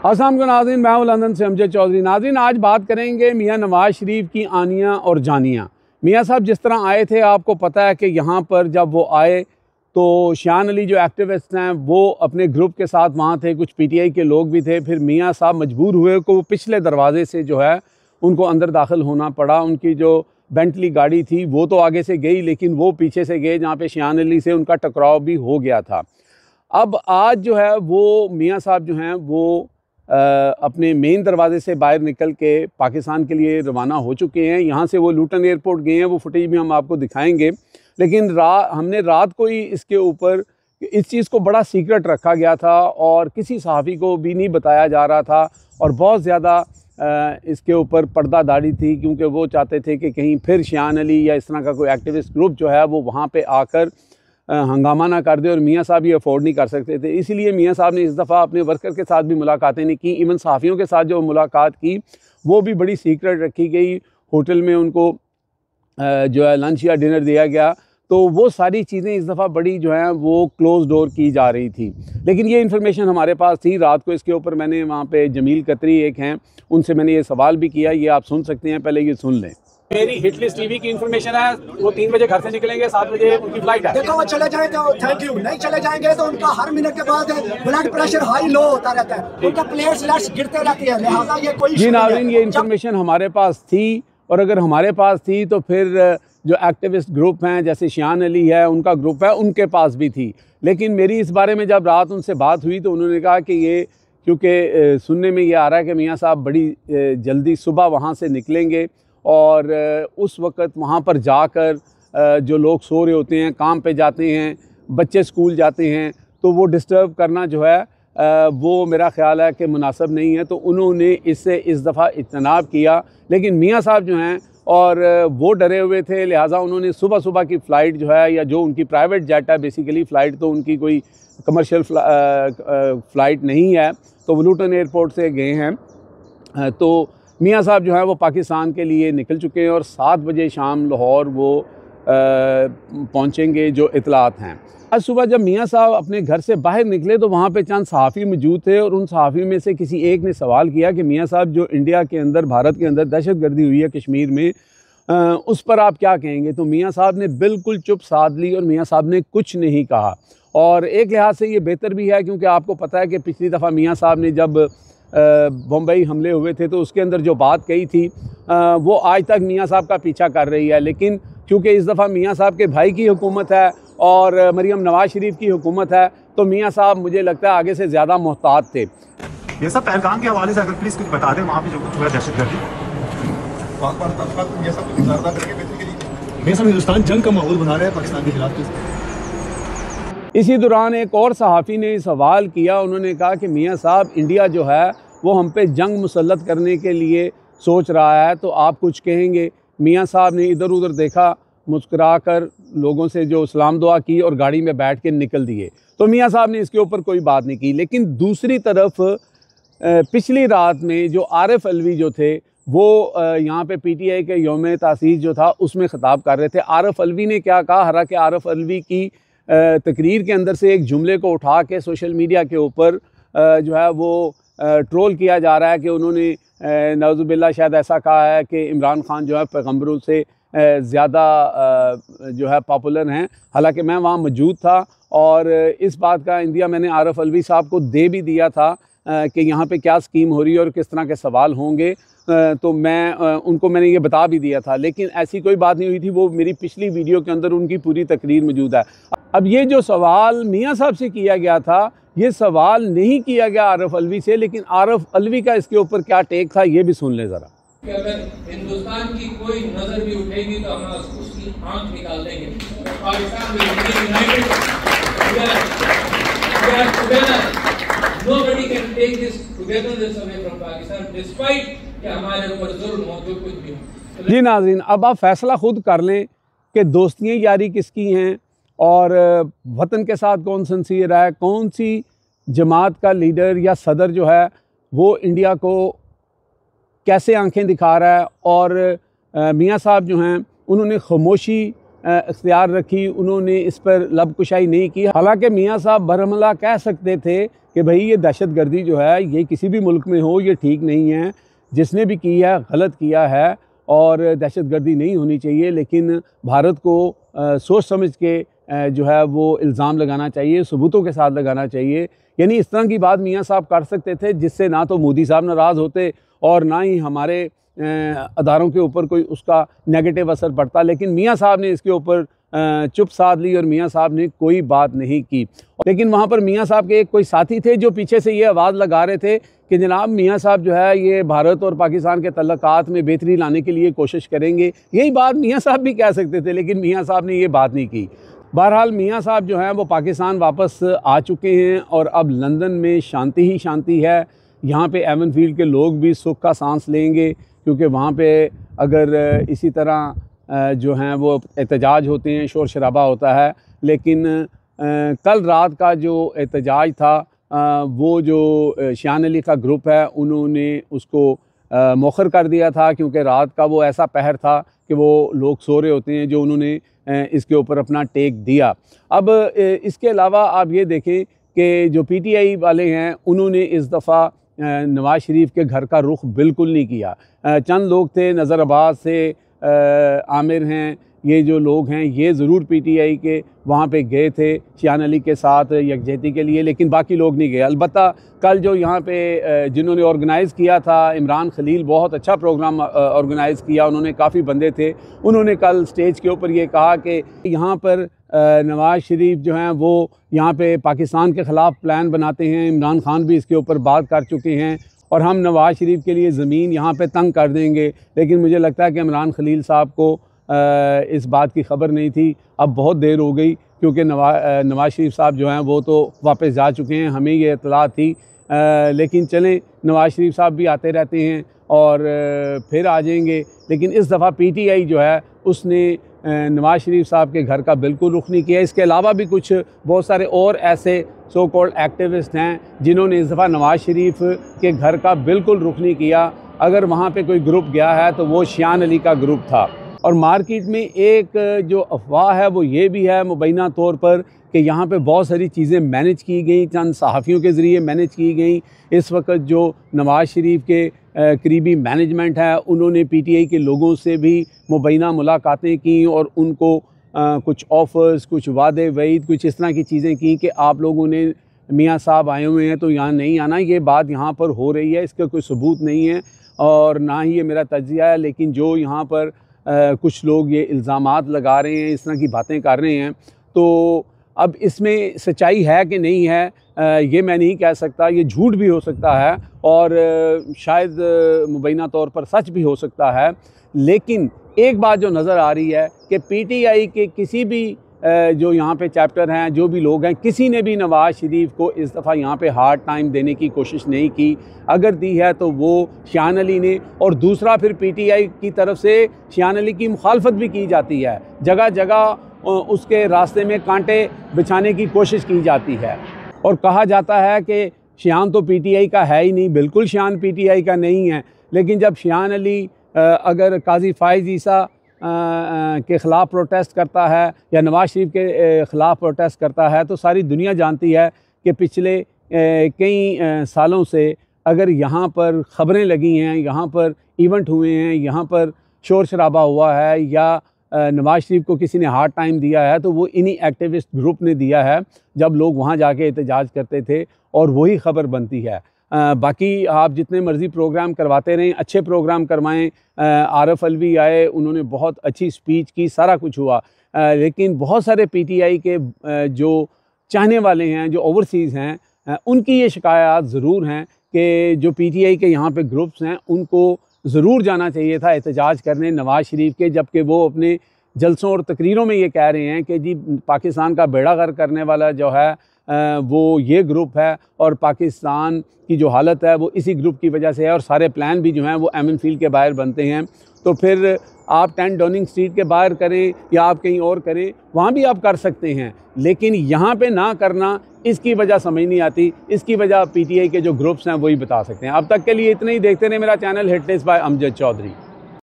अस्सलाम वालेकुम नाज़रीन, मैं हूं लंदन से अमजद चौधरी। नाज़रीन, आज बात करेंगे मियाँ नवाज़ शरीफ की आनियाँ और जानियाँ। मियाँ साहब जिस तरह आए थे, आपको पता है कि यहाँ पर जब वो आए तो शान अली जो एक्टिविस्ट हैं वो अपने ग्रुप के साथ वहाँ थे, कुछ पीटीआई के लोग भी थे। फिर मियाँ साहब मजबूर हुए कि वो पिछले दरवाजे से जो है उनको अंदर दाखिल होना पड़ा। उनकी जो बेंटली गाड़ी थी वो तो आगे से गई, लेकिन वो पीछे से गए जहाँ पे शान अली से उनका टकराव भी हो गया था। अब आज जो है वो मियाँ साहब जो हैं वो अपने मेन दरवाजे से बाहर निकल के पाकिस्तान के लिए रवाना हो चुके हैं। यहाँ से वो लूटन एयरपोर्ट गए हैं, वो फुटेज भी हम आपको दिखाएंगे। लेकिन हमने रात को ही इसके ऊपर इस चीज़ को बड़ा सीक्रेट रखा गया था और किसी सहाफ़ी को भी नहीं बताया जा रहा था और बहुत ज़्यादा इसके ऊपर पर्दादारी थी, क्योंकि वो चाहते थे कि कहीं फिर शान अली या इस तरह का कोई एक्टिविस्ट ग्रुप जो है वो वहाँ पे आकर हंगामा ना कर दे, और मियाँ साहब ये अफोर्ड नहीं कर सकते थे। इसीलिए मियाँ साहब ने इस दफ़ा अपने वर्कर के साथ भी मुलाकातें नहीं की। इवन सहाफ़ियों के साथ जो मुलाकात की वो भी बड़ी सीक्रेट रखी गई। होटल में उनको जो है लंच या डिनर दिया गया, तो वो सारी चीज़ें इस दफ़ा बड़ी जो हैं वो क्लोज़ डोर की जा रही थी। लेकिन ये इन्फॉर्मेशन हमारे पास थी। रात को इसके ऊपर मैंने वहाँ पे जमील कतरी एक हैं, उनसे मैंने ये सवाल भी किया। ये आप सुन सकते हैं, पहले ये सुन लें। मेरी हिट लिस्ट टीवी की इन्फॉर्मेशन है, वो 3 बजे घर से निकलेंगे, 7 बजे उनकी फ्लाइट है। देखो वो चले जाए तो थैंक यू, नहीं चले जाएंगे तो उनका हर मिनट के बाद ब्लड प्रेशर हाई लो होता रहता है, उनका प्लेटलेट्स गिरते रहती है। लिहाजा ये कोई जी नाज़रीन, ये इन्फॉर्मेशन हमारे पास थी, और अगर हमारे पास थी तो फिर जो एक्टिविस्ट ग्रुप हैं जैसे शान अली है, उनका ग्रुप है, उनके पास भी थी। लेकिन मेरी इस बारे में जब रात उनसे बात हुई तो उन्होंने कहा कि ये क्योंकि सुनने में ये आ रहा है कि मियाँ साहब बड़ी जल्दी सुबह वहाँ से निकलेंगे और उस वक़्त वहाँ पर जाकर जो लोग सो रहे होते हैं, काम पे जाते हैं, बच्चे स्कूल जाते हैं, तो वो डिस्टर्ब करना जो है वो मेरा ख़्याल है कि मुनासिब नहीं है। तो उन्होंने इससे इस दफ़ा इज्तनाब किया। लेकिन मियाँ साहब जो हैं और वो डरे हुए थे, लिहाजा उन्होंने सुबह सुबह की फ़्लाइट जो है, या जो उनकी प्राइवेट जेट है, बेसिकली फ़्लाइट तो उनकी कोई कमर्शियल फ़्लाइट नहीं है, तो वो लूटन एयरपोर्ट से गए हैं। तो मियाँ साहब जो हैं वो पाकिस्तान के लिए निकल चुके हैं और 7 बजे शाम लाहौर वो पहुँचेंगे, जो इतलात हैं। आज सुबह जब मियाँ साहब अपने घर से बाहर निकले तो वहाँ पे चंद सहाफ़ी मौजूद थे, और उन सहाफ़ी में से किसी एक ने सवाल किया कि मियाँ साहब, जो इंडिया के अंदर, भारत के अंदर दहशतगर्दी हुई है कश्मीर में, उस पर आप क्या कहेंगे? तो मियाँ साहब ने बिल्कुल चुप साध ली और मियाँ साहब ने कुछ नहीं कहा। और एक लिहाज से ये बेहतर भी है, क्योंकि आपको पता है कि पिछली दफ़ा मियाँ साहब ने जब बम्बई हमले हुए थे तो उसके अंदर जो बात कही थी वो आज तक मियाँ साहब का पीछा कर रही है। लेकिन क्योंकि इस दफ़ा मियाँ साहब के भाई की हुकूमत है और मरीम नवाज़ शरीफ की हुकूमत है, तो मियाँ साहब मुझे लगता है आगे से ज़्यादा मोहतात थे। ये सब पहलगाम के हवाले से अगर प्लीज़ कुछ बता दें, वहाँ पे जो कुछ हुआ दहशतगर्दी। ये सब हिंदुस्तान जंग का माहौल बना रहा है पाकिस्तान के खिलाफ। इसी दौरान एक और सहाफ़ी ने सवाल किया। उन्होंने कहा कि मियाँ साहब, इंडिया जो है वो हम पे जंग मुसल्लत करने के लिए सोच रहा है, तो आप कुछ कहेंगे? मियाँ साहब ने इधर उधर देखा, मुस्कुरा कर लोगों से जो सलाम दुआ की और गाड़ी में बैठ के निकल दिए। तो मियाँ साहब ने इसके ऊपर कोई बात नहीं की। लेकिन दूसरी तरफ पिछली रात में जो आरिफ अलवी जो थे वो यहाँ पे पीटीआई के यौम तासीस जो था उसमें ख़िताब कर रहे थे। आरिफ अलवी ने क्या कहा? हालांकि आरिफ अलवी की तकरीर के अंदर से एक जुमले को उठा के सोशल मीडिया के ऊपर जो है वो ट्रोल किया जा रहा है कि उन्होंने नौजुबिल्ला शायद ऐसा कहा है कि इमरान खान जो है पैगम्बरों से ज़्यादा जो है पॉपुलर हैं। हालांकि मैं वहाँ मौजूद था और इस बात का इंदिया मैंने आरिफ अलवी साहब को दे भी दिया था कि यहाँ पे क्या स्कीम हो रही है और किस तरह के सवाल होंगे, तो मैंने ये बता भी दिया था। लेकिन ऐसी कोई बात नहीं हुई थी। वो मेरी पिछली वीडियो के अंदर उनकी पूरी तकरीर मौजूद है। अब ये जो सवाल मियाँ साहब से किया गया था, ये सवाल नहीं किया गया आरिफ अलवी से, लेकिन आरिफ अलवी का इसके ऊपर क्या टेक था ये भी सुन ले ज़रा। कि अगर हिंदुस्तान की कोई नजर भी उठेगी तो हम उसकी आंख निकाल देंगे। Pakistan nobody can take this togetherness away from Pakistan despite कि हमारे ऊपर जुल्म हो, जो कुछ भी हो। जी नाज़रीन, अब आप फैसला खुद कर लें कि दोस्तियाँ यारी किसकी हैं और वतन के साथ कौन सिंसियर है, कौन सी जमात का लीडर या सदर जो है वो इंडिया को कैसे आंखें दिखा रहा है। और मियाँ साहब जो हैं उन्होंने खामोशी इख्तियार रखी, उन्होंने इस पर लब कुशाई नहीं की। हालांकि मियाँ साहब बरहमला कह सकते थे कि भाई ये दहशतगर्दी जो है ये किसी भी मुल्क में हो ये ठीक नहीं है, जिसने भी की है गलत किया है और दहशतगर्दी नहीं होनी चाहिए। लेकिन भारत को सोच समझ के जो है वो इल्ज़ाम लगाना चाहिए, सबूतों के साथ लगाना चाहिए। यानी इस तरह की बात मियाँ साहब कर सकते थे जिससे ना तो मोदी साहब नाराज़ होते और ना ही हमारे अदारों के ऊपर कोई उसका नेगेटिव असर पड़ता। लेकिन मियाँ साहब ने इसके ऊपर चुप साध ली और मियाँ साहब ने कोई बात नहीं की। लेकिन वहाँ पर मियाँ साहब के एक कोई साथी थे जो पीछे से ये आवाज़ लगा रहे थे कि जनाब मियाँ साहब जो है ये भारत और पाकिस्तान के तल्लुकात में बेहतरी लाने के लिए कोशिश करेंगे। यही बात मियाँ साहब भी कह सकते थे, लेकिन मियाँ साहब ने ये बात नहीं की। बहरहाल मियाँ साहब जो हैं वो पाकिस्तान वापस आ चुके हैं और अब लंदन में शांति ही शांति है। यहाँ पे एवन फील्ड के लोग भी सुख का सांस लेंगे, क्योंकि वहाँ पे अगर इसी तरह जो हैं वो एहतजाज होते हैं, शोर शराबा होता है। लेकिन कल रात का जो एहतजाज था वो जो शान अली का ग्रुप है उन्होंने उसको मौखर कर दिया था, क्योंकि रात का वो ऐसा पहर था कि वो लोग सो रहे होते हैं जो उन्होंने इसके ऊपर अपना टेक दिया। अब इसके अलावा आप ये देखें कि जो PTI वाले हैं उन्होंने इस दफ़ा नवाज़ शरीफ के घर का रुख बिल्कुल नहीं किया। चंद लोग थे नज़राबाद से, आमिर हैं, ये जो लोग हैं ये ज़रूर PTI के वहाँ पे गए थे शान अली के साथ यकजहती के लिए, लेकिन बाकी लोग नहीं गए। अलबत्ता कल जो यहाँ पे जिन्होंने ऑर्गेनाइज़ किया था, इमरान खलील, बहुत अच्छा प्रोग्राम ऑर्गेनाइज़ किया उन्होंने, काफ़ी बंदे थे। उन्होंने कल स्टेज के ऊपर ये कहा कि यहाँ पर नवाज़ शरीफ जो हैं वो यहाँ पे पाकिस्तान के ख़िलाफ़ प्लान बनाते हैं। इमरान खान भी इसके ऊपर बात कर चुके हैं और हम नवाज़ शरीफ के लिए ज़मीन यहाँ पे तंग कर देंगे। लेकिन मुझे लगता है कि इमरान खलील साहब को इस बात की ख़बर नहीं थी। अब बहुत देर हो गई, क्योंकि नवाज़ शरीफ साहब जो हैं वो तो वापस जा चुके हैं, हमें ये इत्तला थी। लेकिन चलें, नवाज़ शरीफ साहब भी आते रहते हैं और फिर आ जाएंगे। लेकिन इस दफ़ा PTI जो है उसने नवाज़ शरीफ साहब के घर का बिल्कुल रुख नहीं किया। इसके अलावा भी कुछ बहुत सारे और ऐसे सो कॉल्ड एक्टिविस्ट हैं जिन्होंने इस दफ़ा नवाज़ शरीफ के घर का बिल्कुल रुख नहीं किया। अगर वहाँ पे कोई ग्रुप गया है तो वो शान अली का ग्रुप था। और मार्केट में एक जो अफवाह है वो ये भी है मुबैना तौर पर कि यहाँ पे बहुत सारी चीज़ें मैनेज की गई, चंद सहाफ़ियों के ज़रिए मैनेज की गई। इस वक्त जो नवाज़ शरीफ के करीबी मैनेजमेंट है उन्होंने PTI के लोगों से भी मुबैना मुलाकातें की और उनको कुछ ऑफ़र्स, कुछ वादे वईद, कुछ इस तरह की चीज़ें की कि आप लोगों ने मियाँ साहब आए हुए हैं तो यहाँ नहीं आना। ये बात यहाँ पर हो रही है, इसका कोई सबूत नहीं है और ना ही ये मेरा तज्ज़िया है। लेकिन जो यहाँ पर कुछ लोग ये इल्ज़ामात लगा रहे हैं, इस तरह की बातें कर रहे हैं, तो अब इसमें सच्चाई है कि नहीं है ये मैं नहीं कह सकता। ये झूठ भी हो सकता है और शायद मुबैना तौर पर सच भी हो सकता है। लेकिन एक बात जो नज़र आ रही है कि PTI के किसी भी जो यहाँ पे चैप्टर हैं, जो भी लोग हैं, किसी ने भी नवाज़ शरीफ को इस दफ़ा यहाँ पे हार्ड टाइम देने की कोशिश नहीं की। अगर दी है तो वो शान अली ने, और दूसरा फिर PTI की तरफ से शान अली की मुखालफत भी की जाती है। जगह जगह उसके रास्ते में कांटे बिछाने की कोशिश की जाती है और कहा जाता है कि शान तो PTI का है ही नहीं। बिल्कुल शान PTI का नहीं है। लेकिन जब शान अली अगर काजी फ़ाइज़ ईसा के ख़िलाफ़ प्रोटेस्ट करता है या नवाज़ शरीफ के ख़िलाफ़ प्रोटेस्ट करता है तो सारी दुनिया जानती है कि पिछले कई सालों से अगर यहाँ पर ख़बरें लगी हैं, यहाँ पर इवेंट हुए हैं, यहाँ पर शोर शराबा हुआ है या नवाज़ शरीफ को किसी ने हार्ड टाइम दिया है तो वो इन्हीं एक्टिविस्ट ग्रुप ने दिया है जब लोग वहाँ जाके एहतजाज करते थे और वही ख़बर बनती है। बाकी आप जितने मर्ज़ी प्रोग्राम करवाते रहें, अच्छे प्रोग्राम करवाएं। आरफ अलवी आए, उन्होंने बहुत अच्छी स्पीच की, सारा कुछ हुआ। लेकिन बहुत सारे PTI के जो चाहने वाले हैं, जो ओवरसीज़ हैं, उनकी ये शिकायत ज़रूर हैं कि जो PTI के यहाँ पे ग्रुप्स हैं उनको ज़रूर जाना चाहिए था एहतजाज करने नवाज़ शरीफ के, जबकि वो अपने जलसों और तकरीरों में ये कह रहे हैं कि जी पाकिस्तान का बेड़ा गर्क करने वाला जो है वो ये ग्रुप है और पाकिस्तान की जो हालत है वो इसी ग्रुप की वजह से है और सारे प्लान भी जो हैं वो एमन फील्ड के बाहर बनते हैं। तो फिर आप 10 डाउनिंग स्ट्रीट के बाहर करें या आप कहीं और करें, वहाँ भी आप कर सकते हैं, लेकिन यहाँ पे ना करना, इसकी वजह समझ नहीं आती। इसकी वजह PTI के जो ग्रुप्स हैं वही बता सकते हैं। अब तक के लिए इतना ही। देखते रहें मेरा channel hit list by Amjad Chaudhary.